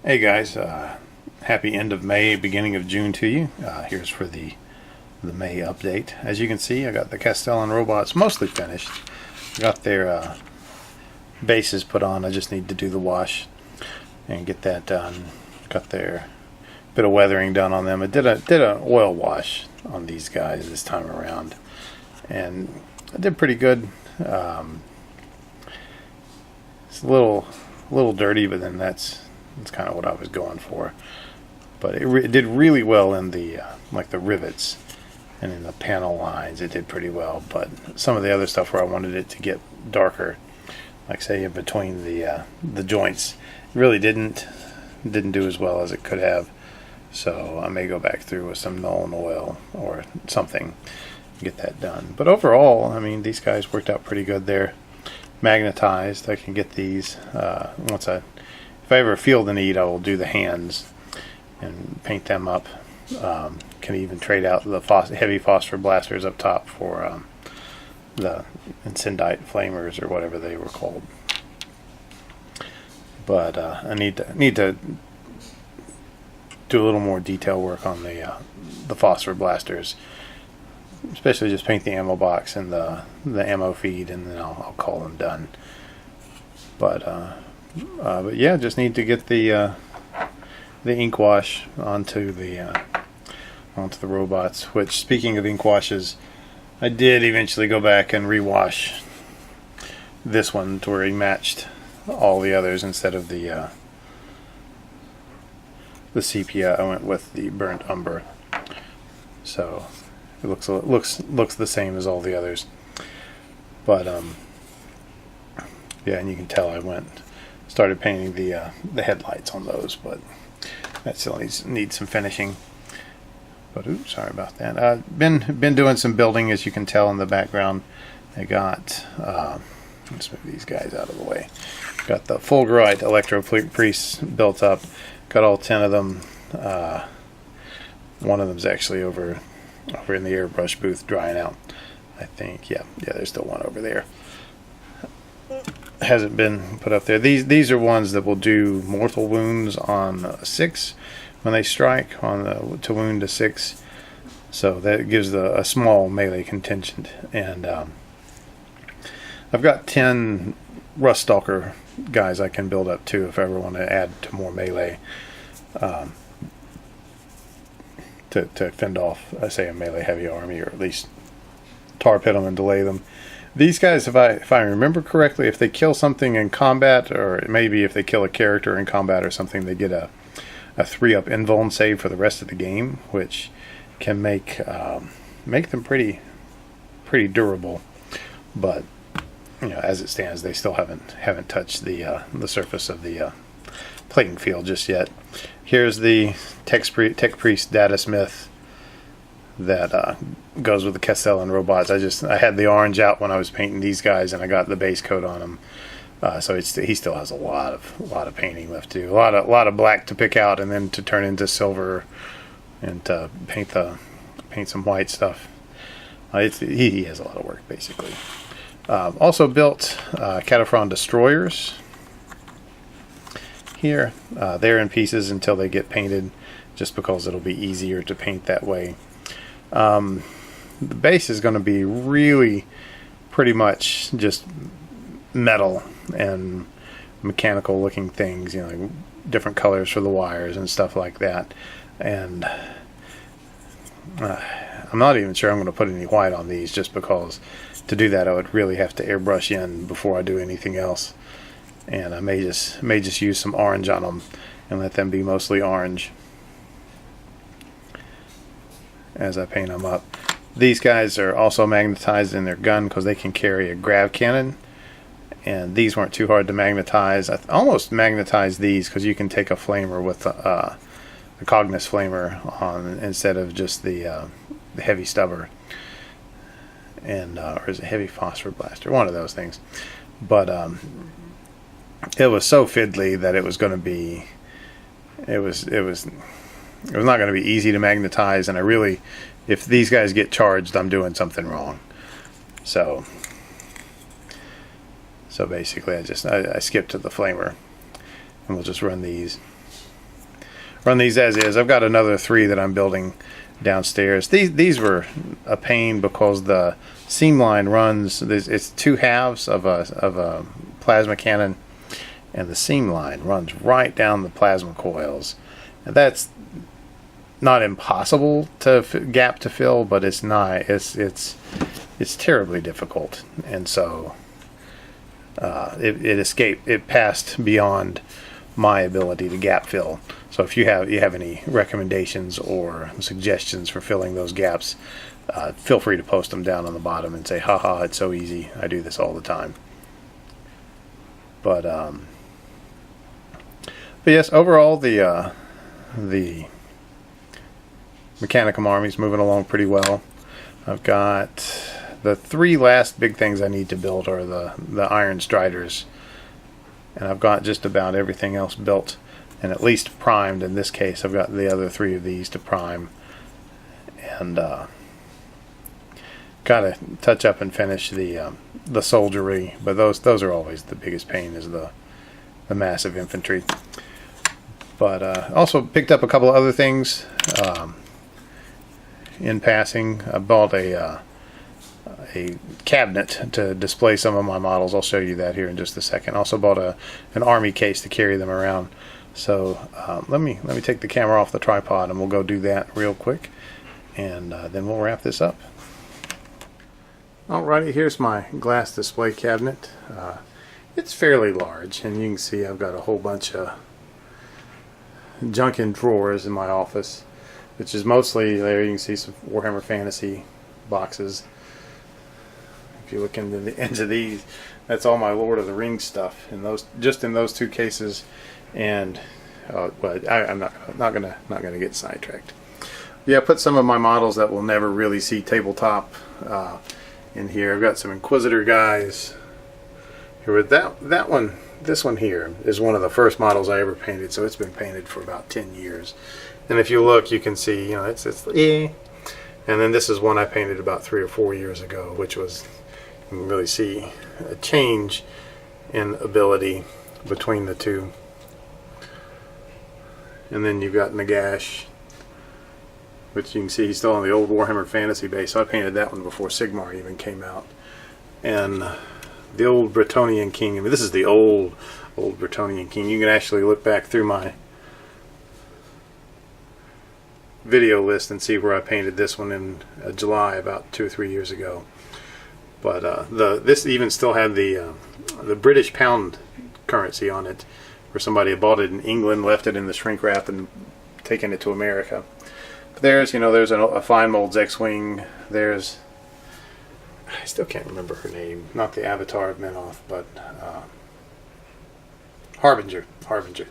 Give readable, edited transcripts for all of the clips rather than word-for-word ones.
Hey guys, happy end of May, beginning of June to you. Here's for the May update. As you can see, I got the Kastellan robots mostly finished. Got their bases put on. I just need to do the wash and get that done. Got their bit of weathering done on them. I did an oil wash on these guys this time around, and I did pretty good. It's a little dirty, but then that's kind of what I was going for. But it did really well in the like the rivets and in the panel lines. It did pretty well. But some of the other stuff where I wanted it to get darker, like say in between the joints, it really didn't do as well as it could have. So I may go back through with some Nuln oil or something to get that done. But overall, I mean, these guys worked out pretty good. They're magnetized. I can get these if I ever feel the need, I will do the hands and paint them up. Can even trade out the heavy phosphor blasters up top for the incendite flamers or whatever they were called. But I need to do a little more detail work on the phosphor blasters, especially just paint the ammo box and the ammo feed, and then I'll call them done. But yeah, just need to get the ink wash onto the robots. Which, speaking of ink washes, I did eventually go back and rewash this one to where he matched all the others. Instead of the sepia, I went with the burnt umber, so it looks the same as all the others. But yeah, and you can tell I started painting the headlights on those, but that still needs some finishing. But oops, sorry about that. Been doing some building, as you can tell in the background. I got let's move these guys out of the way. Got the Fulgurite Electro Priests built up. Got all 10 of them. One of them's actually over in the airbrush booth drying out, I think. Yeah, there's still one over there. Hasn't been put up there. These are ones that will do mortal wounds on 6 when they strike to wound a 6. So that gives a small melee contingent. And I've got 10 Rust Stalker guys I can build up too if I ever want to add to more melee, to fend off, I say, a melee heavy army, or at least tar pit them and delay them. These guys, if I remember correctly, if they kill something in combat, or maybe if they kill a character in combat or something, they get a 3-up invuln save for the rest of the game, which can make them pretty durable. But as it stands, they still haven't touched the surface of the playing field just yet. Here's the Tech Priest Data Smith that goes with the Kastellan robots. I had the orange out when I was painting these guys, and I got the base coat on him. So he still has a lot of painting left to do. A lot of black to pick out, and then to turn into silver, and to paint some white stuff. He has a lot of work, basically. Also built Cataphren destroyers here. They're in pieces until they get painted, just because it'll be easier to paint that way. The base is going to be really pretty much just metal and mechanical looking things, like different colors for the wires and stuff like that. And I'm not even sure I'm going to put any white on these, just because to do that I would really have to airbrush in before I do anything else. And I may just use some orange on them and let them be mostly orange as I paint them up. These guys are also magnetized in their gun because they can carry a grav cannon, and these weren't too hard to magnetize. I almost magnetized these because you can take a flamer with the Cognis flamer on instead of just the heavy stubber, and or is it heavy phosphor blaster, one of those things. But it was so fiddly that it was going to be it was not going to be easy to magnetize, and if these guys get charged, I'm doing something wrong. So basically I skipped to the flamer, and we'll just run these run these as is. I've got another 3 that I'm building downstairs. These were a pain because the seam line runs. It's 2 halves of a plasma cannon, and the seam line runs right down the plasma coils. And that's not impossible to gap to fill, but it's not. It's terribly difficult, and so it passed beyond my ability to gap fill. So if you have any recommendations or suggestions for filling those gaps, feel free to post them down on the bottom and say, haha, it's so easy, I do this all the time. But yes, overall the Mechanicum army is moving along pretty well. I've got the 3 last big things I need to build are the Iron Striders, and I've got just about everything else built and at least primed. In this case, I've got the other 3 of these to prime, and got to touch up and finish the soldiery. But those are always the biggest pain, is the massive infantry. But also picked up a couple of other things in passing. I bought a cabinet to display some of my models. I'll show you that here in just a second. Also bought an army case to carry them around. So let me take the camera off the tripod and we'll go do that real quick, and then we'll wrap this up. Alrighty, here's my glass display cabinet. It's fairly large, and you can see I've got a whole bunch of junk in drawers in my office, which is mostly, there you can see some Warhammer Fantasy boxes. If you look into the ends of these, that's all my Lord of the Rings stuff in those, just in those 2 cases. And but I'm not gonna get sidetracked. Yeah, I put some of my models that will never really see tabletop in here. I've got some Inquisitor guys here. That one, this one here is one of the first models I ever painted, so it's been painted for about 10 years. And if you look, you can see, it's and then this is one I painted about 3 or 4 years ago, which was, you can really see a change in ability between the 2. And then you've got Nagash, which you can see he's still on the old Warhammer Fantasy base. So I painted that one before Sigmar even came out. And the old Bretonnian King. I mean, this is the old Bretonnian King. You can actually look back through my video list and see where I painted this one in July, about 2 or 3 years ago. But this even still had the British pound currency on it, where somebody had bought it in England, left it in the shrink wrap, and taken it to America. But there's a fine molds X-wing. There's, I still can't remember her name, not the Avatar of Menoth, but Harbinger.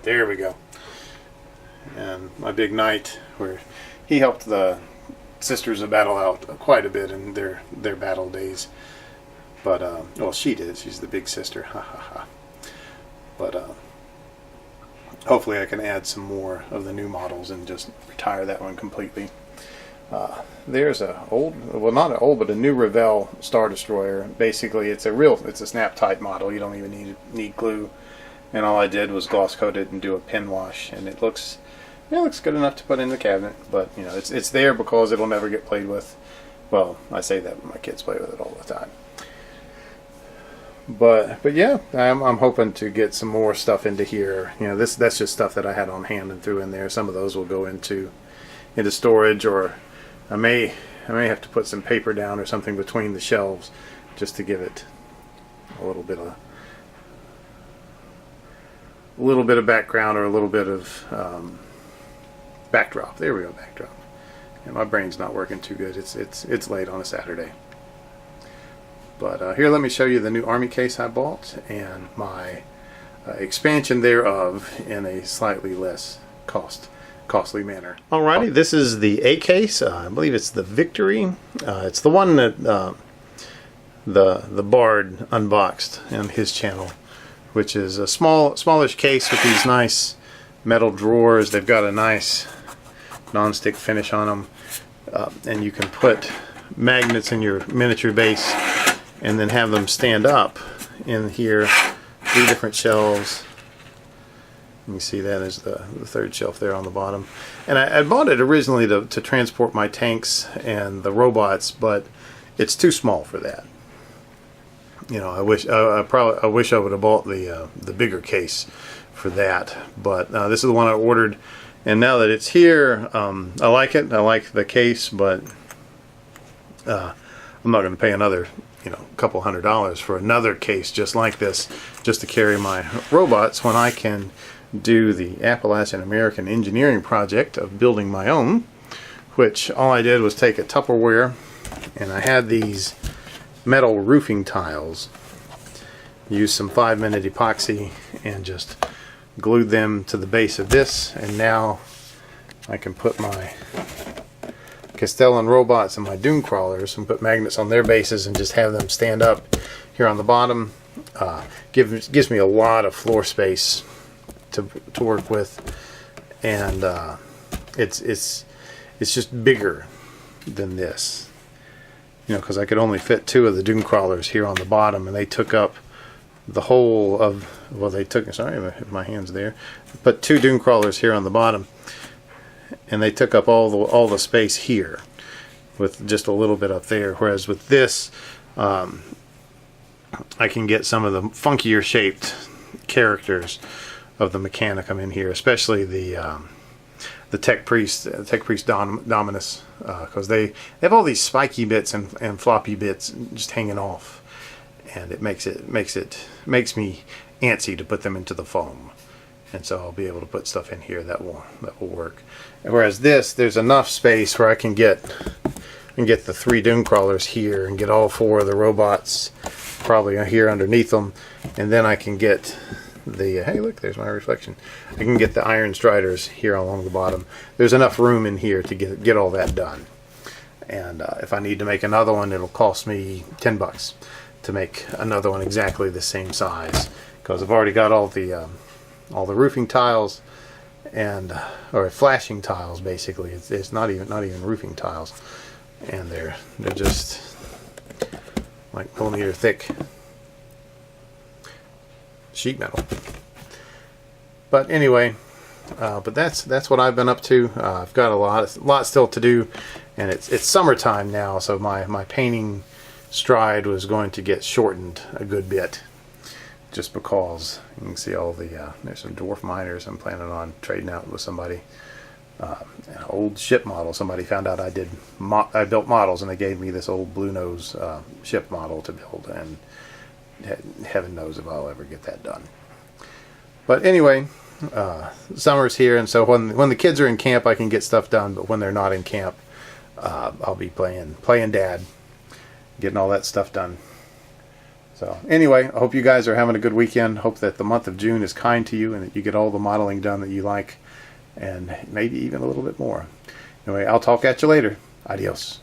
There we go. And my big knight, where he helped the Sisters of Battle out quite a bit in their battle days. But well, she did. She's the big sister. Ha ha ha. But hopefully I can add some more of the new models and just retire that one completely. There's a old, well, not an old, but a new Revell Star Destroyer. Basically, it's a snap tight model. You don't even need glue, and all I did was gloss coat it and do a pin wash, and it looks good enough to put in the cabinet. But it's there because it'll never get played with. Well, I say that, but my kids play with it all the time. But yeah, I'm hoping to get some more stuff into here. That's just stuff that I had on hand and threw in there. Some of those will go into storage, or I may have to put some paper down or something between the shelves just to give it a little bit of background, or a little bit of backdrop. There we go, backdrop. And my brain's not working too good. It's late on a Saturday. But here, let me show you the new army case I bought and my expansion thereof in a slightly less costly manner. Alrighty, this is the A case. I believe it's the Victory. It's the one that the Bard unboxed on his channel, which is a smallish case with these nice metal drawers. They've got a nice non-stick finish on them, and you can put magnets in your miniature base and then have them stand up in here. 3 different shelves, You can see that is the third shelf there on the bottom. And I bought it originally to transport my tanks and the robots, but it's too small for that. You know, I wish I would have bought the bigger case for that. But this is the one I ordered, and now that it's here, I like it. I like the case, but I'm not going to pay another, you know, couple $100 for another case just like this, just to carry my robots, when I can do the Appalachian American engineering project of building my own, which all I did was take a Tupperware, and I had these metal roofing tiles, used some 5-minute epoxy and just glued them to the base of this, and now I can put my Kastellan robots and my dune crawlers and put magnets on their bases and just have them stand up here on the bottom. Gives me a lot of floor space to work with, and it's just bigger than this, you know, because I could only fit 2 of the dune crawlers here on the bottom, and they took up the whole of, well, they took, sorry if my hand's there, put 2 dune crawlers here on the bottom, and they took up all the space here with just a little bit up there. Whereas with this, I can get some of the funkier shaped characters of the Mechanicum in here, especially the Tech Priest Dominus, because they have all these spiky bits and floppy bits just hanging off, and it makes me antsy to put them into the foam. And so I'll be able to put stuff in here that will work. And whereas this, there's enough space where I can get the 3 dune crawlers here and get all 4 of the robots probably here underneath them, and then I can get the hey, look, there's my reflection. I can get the iron striders here along the bottom. There's enough room in here to get all that done. And if I need to make another one, it'll cost me $10 to make another one exactly the same size, because I've already got all the roofing tiles, and or flashing tiles basically. It's not even roofing tiles, and they're just like millimeter thick sheet metal. But anyway, but that's what I've been up to. I've got a lot still to do, and it's summertime now, so my painting stride was going to get shortened a good bit, just because you can see all the there's some dwarf miners I'm planning on trading out with somebody. An old ship model. Somebody found out I built models, and they gave me this old Blue Nose ship model to build, and heaven knows if I'll ever get that done. But anyway, summer's here, and so when the kids are in camp, I can get stuff done. But when they're not in camp, I'll be playing dad, getting all that stuff done. So anyway, I hope you guys are having a good weekend. Hope that the month of June is kind to you, and that you get all the modeling done that you like, and maybe even a little bit more. Anyway, I'll talk at you later. Adios.